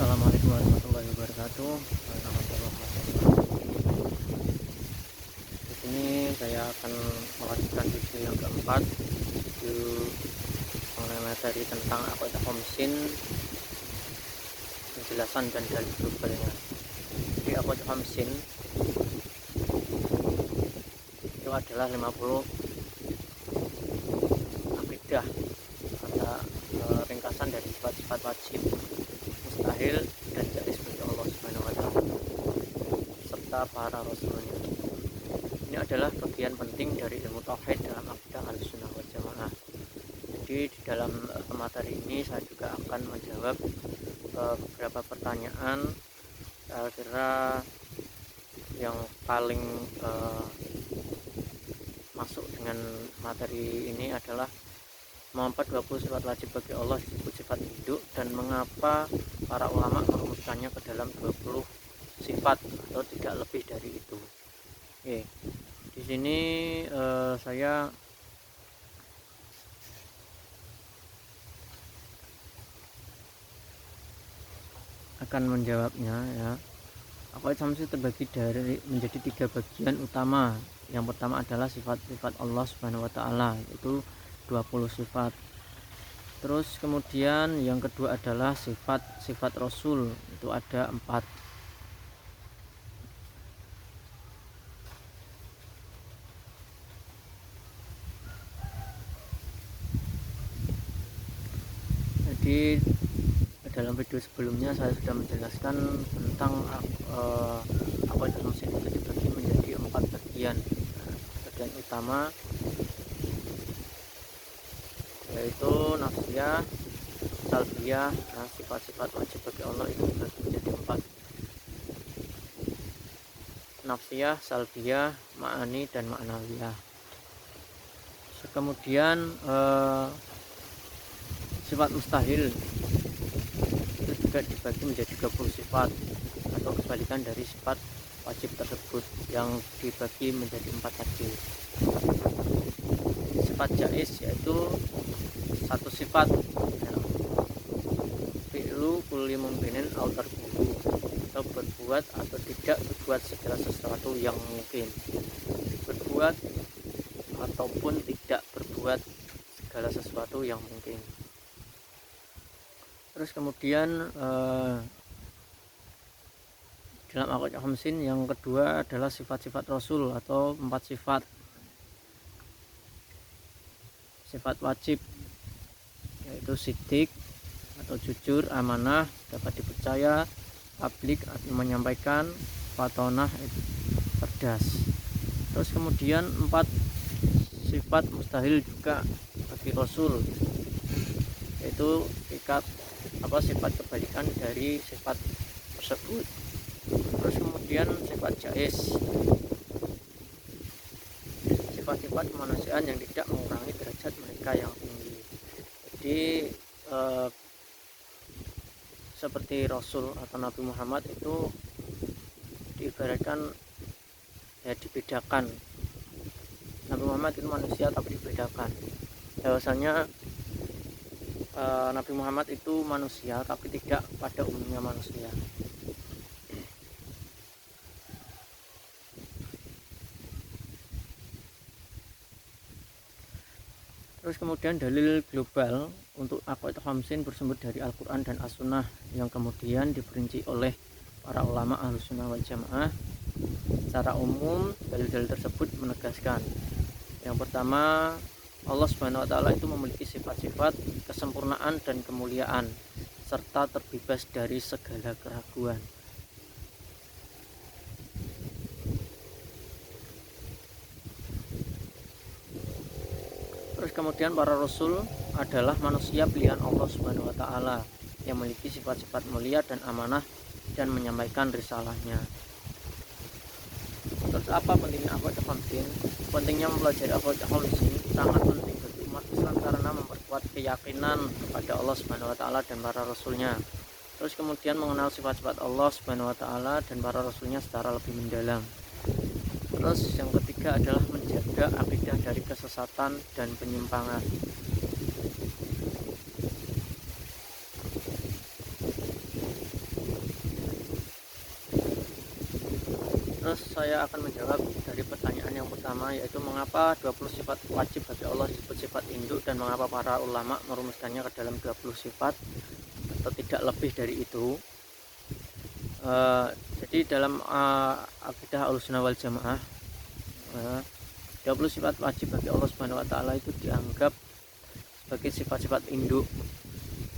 Assalamualaikum warahmatullahi wabarakatuh. Di sini saya akan melanjutkan video yang keempat, video mengenai materi tentang aqidah mesin, penjelasan dan dalil globalnya. Jadi aqidah mesin itu adalah 50 akidah, ada ringkasan dari sifat-sifat wajib, mustahil dan jais bagi Allah Subhanahu wa taala serta para rasulnya. Ini adalah bagian penting dari ilmu tauhid dalam akidah Ahlussunnah wal Jamaah. Jadi di dalam materi ini saya juga akan menjawab beberapa pertanyaan. Saya kira yang paling masuk dengan materi ini adalah mengapa 20 sifat wajib bagi Allah disebut sifat induk, dan mengapa para ulama merumuskannya ke dalam 20 sifat atau tidak lebih dari itu. Oke, di sini saya akan menjawabnya ya. Aqidah mesin terbagi menjadi 3 bagian utama. Yang pertama adalah sifat-sifat Allah Subhanahu wa taala, yaitu 20 sifat. Terus kemudian yang kedua adalah sifat-sifat Rasul, itu ada 4. Jadi dalam video sebelumnya saya sudah menjelaskan tentang aqidah mesin itu dibagi menjadi 4 bagian. Bagian utama yaitu nafsiyah, salbiyah. Nah, sifat-sifat wajib bagi Allah itu dibagi menjadi 4: nafsiyah, salbiyah, ma'ani, dan ma'nawiyah. Kemudian sifat mustahil itu juga dibagi menjadi 30 sifat, atau kebalikan dari sifat wajib tersebut yang dibagi menjadi 4 tadi. Sifat jais yaitu 1 sifat, fi'lu kulli mumkinin au tarkuhu, atau berbuat atau tidak berbuat segala sesuatu yang mungkin, berbuat ataupun tidak berbuat segala sesuatu yang mungkin. Terus kemudian dalam aqidah mesin yang kedua adalah sifat-sifat Rasul atau 4 sifat. Sifat wajib yaitu siddiq atau jujur, amanah, dapat dipercaya, tabligh atau menyampaikan, fatonah itu cerdas. Terus kemudian 4 sifat mustahil juga bagi Rasul, yaitu sifat kebalikan dari sifat tersebut. Terus kemudian sifat jais, sifat-sifat kemanusiaan yang tidak mengurangi derajat mereka yang tinggi. Jadi seperti Rasul atau Nabi Muhammad itu diibaratkan ya, dibedakan. Nabi Muhammad itu manusia tapi dibedakan. Bahwasanya Nabi Muhammad itu manusia tapi tidak pada umumnya manusia. Terus kemudian dalil global untuk aqidah mesin bersumber dari Al-Quran dan As-Sunnah, yang kemudian diperinci oleh para ulama Ahlussunnah wal Jamaah. Secara umum dalil-dalil tersebut menegaskan, yang pertama, Allah Subhanahu wa taala itu memiliki sifat-sifat kesempurnaan dan kemuliaan serta terbebas dari segala keraguan. Terus kemudian para rasul adalah manusia pilihan Allah Subhanahu wa taala yang memiliki sifat-sifat mulia dan amanah dan menyampaikan risalahnya. Terus apa pentingnya aqidah mesin? Pentingnya mempelajari aqidah mesin sangat penting bagi umat Islam karena memperkuat keyakinan kepada Allah Subhanahu wa taala dan para rasulnya. Terus kemudian mengenal sifat-sifat Allah Subhanahu wa taala dan para rasulnya secara lebih mendalam. Terus yang ketiga adalah menjaga akidah dari kesesatan dan penyimpangan. Terus saya akan menjawab dari pertanyaan yang pertama, yaitu mengapa 20 sifat wajib bagi Allah disebut sifat induk, dan mengapa para ulama merumuskannya ke dalam 20 sifat atau tidak lebih dari itu. Jadi dalam akidah Ahlussunnah wal Jamaah, 20 sifat wajib bagi Allah Subhanahu wa taala itu dianggap sebagai sifat-sifat induk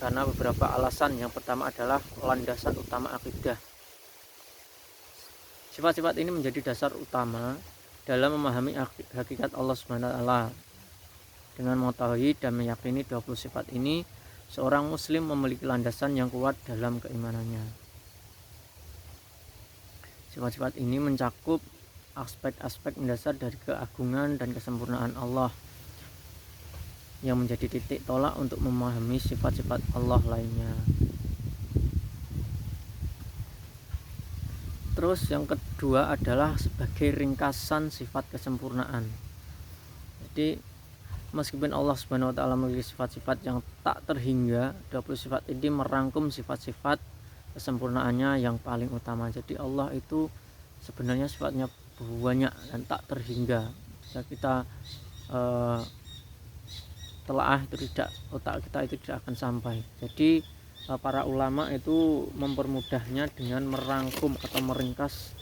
karena beberapa alasan. Yang pertama adalah landasan utama akidah. Sifat-sifat ini menjadi dasar utama dalam memahami hakikat Allah Subhanahu wa taala. Dengan mengetahui dan meyakini 20 sifat ini, seorang muslim memiliki landasan yang kuat dalam keimanannya. Sifat-sifat ini mencakup aspek-aspek mendasar dari keagungan dan kesempurnaan Allah yang menjadi titik tolak untuk memahami sifat-sifat Allah lainnya. Terus yang kedua adalah sebagai ringkasan sifat kesempurnaan. Jadi meskipun Allah Subhanahu wa taala memiliki sifat-sifat yang tak terhingga, 20 sifat ini merangkum sifat-sifat kesempurnaannya yang paling utama. Jadi Allah itu sebenarnya sifatnya banyak dan tak terhingga. Jika kita telaah itu otak kita itu tidak akan sampai. Jadi para ulama itu mempermudahnya dengan merangkum atau meringkas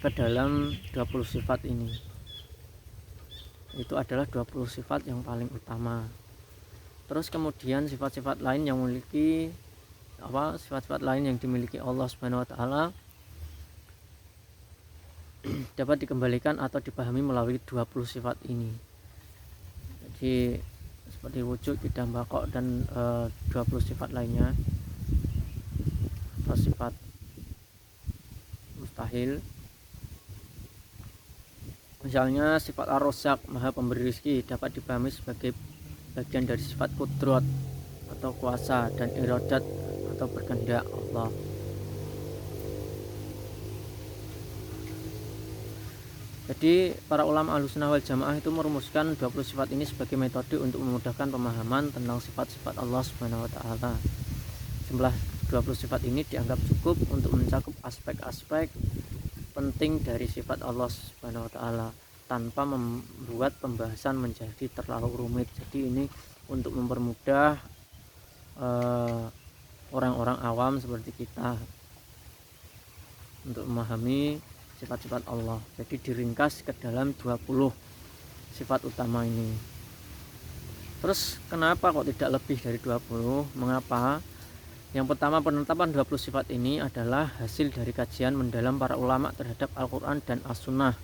ke dalam 20 sifat ini. Itu adalah 20 sifat yang paling utama. Terus kemudian sifat-sifat lain yang memiliki sifat-sifat lain yang dimiliki Allah Subhanahu wa taala dapat dikembalikan atau dipahami melalui 20 sifat ini. Jadi seperti wujud, qidam, baqa, dan 20 sifat lainnya atau sifat mustahil. Misalnya sifat ar-razzaq, maha pemberi rezeki, dapat dipahami sebagai bagian dari sifat qudrat atau kuasa, dan iradat atau berkehendak Allah. Jadi para ulama Ahlussunnah wal Jamaah itu merumuskan 20 sifat ini sebagai metode untuk memudahkan pemahaman tentang sifat-sifat Allah Subhanahu wa taala. Jumlah 20 sifat ini dianggap cukup untuk mencakup aspek-aspek penting dari sifat Allah Subhanahu wa taala tanpa membuat pembahasan menjadi terlalu rumit. Jadi ini untuk mempermudah orang-orang awam seperti kita untuk memahami sifat-sifat Allah. Jadi diringkas ke dalam 20 sifat utama ini. Terus kenapa kok tidak lebih dari 20? Mengapa? Yang pertama, penetapan 20 sifat ini adalah hasil dari kajian mendalam para ulama terhadap Al-Quran dan As-Sunnah.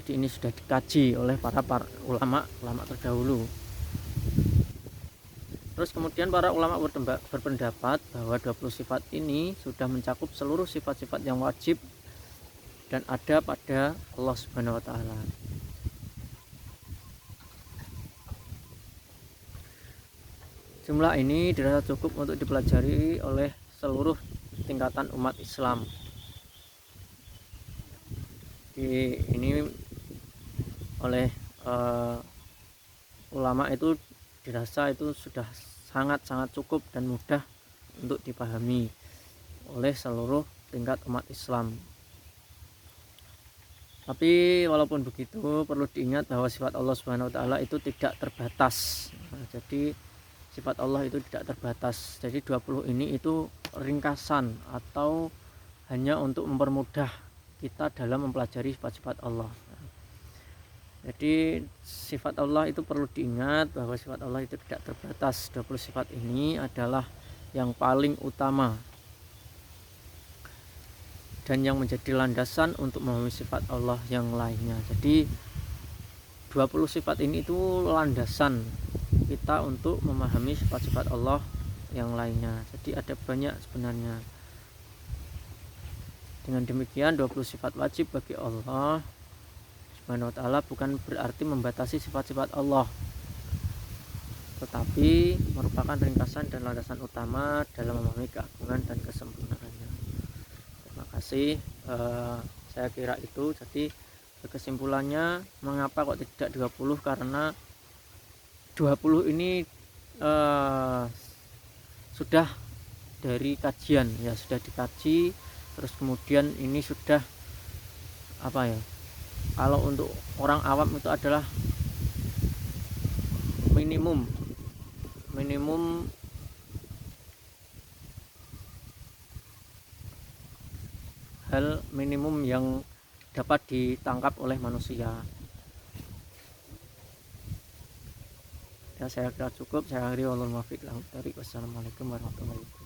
Jadi ini sudah dikaji oleh para ulama terdahulu. Terus kemudian para ulama berpendapat bahwa 20 sifat ini sudah mencakup seluruh sifat-sifat yang wajib dan ada pada Allah Subhanahu wa taala. Jumlah ini dirasa cukup untuk dipelajari oleh seluruh tingkatan umat Islam. Ini oleh ulama itu dirasa itu sudah sangat-sangat cukup dan mudah untuk dipahami oleh seluruh tingkat umat Islam. Tapi walaupun begitu, perlu diingat bahwa sifat Allah Subhanahu wa taala itu tidak terbatas. Jadi sifat Allah itu tidak terbatas. Jadi 20 ini itu ringkasan atau hanya untuk mempermudah kita dalam mempelajari sifat-sifat Allah. Jadi sifat Allah itu perlu diingat bahwa sifat Allah itu tidak terbatas. 20 sifat ini adalah yang paling utama dan yang menjadi landasan untuk memahami sifat Allah yang lainnya. Jadi 20 sifat ini itu landasan kita untuk memahami sifat-sifat Allah yang lainnya. Jadi ada banyak sebenarnya. Dengan demikian 20 sifat wajib bagi Allah Subhanahu wa taala bukan berarti membatasi sifat-sifat Allah, tetapi merupakan ringkasan dan landasan utama dalam memahami keagungan dan kesempurnaannya. Terima kasih. Saya kira itu. Jadi kesimpulannya, mengapa kok tidak 20? Karena 20 ini sudah dari kajian, ya sudah dikaji Terus kemudian ini sudah apa ya, kalau untuk orang awam itu adalah minimum hal minimum yang dapat ditangkap oleh manusia. Ya, saya kira cukup. Saya akhiri, wassalamualaikum warahmatullahi wabarakatuh.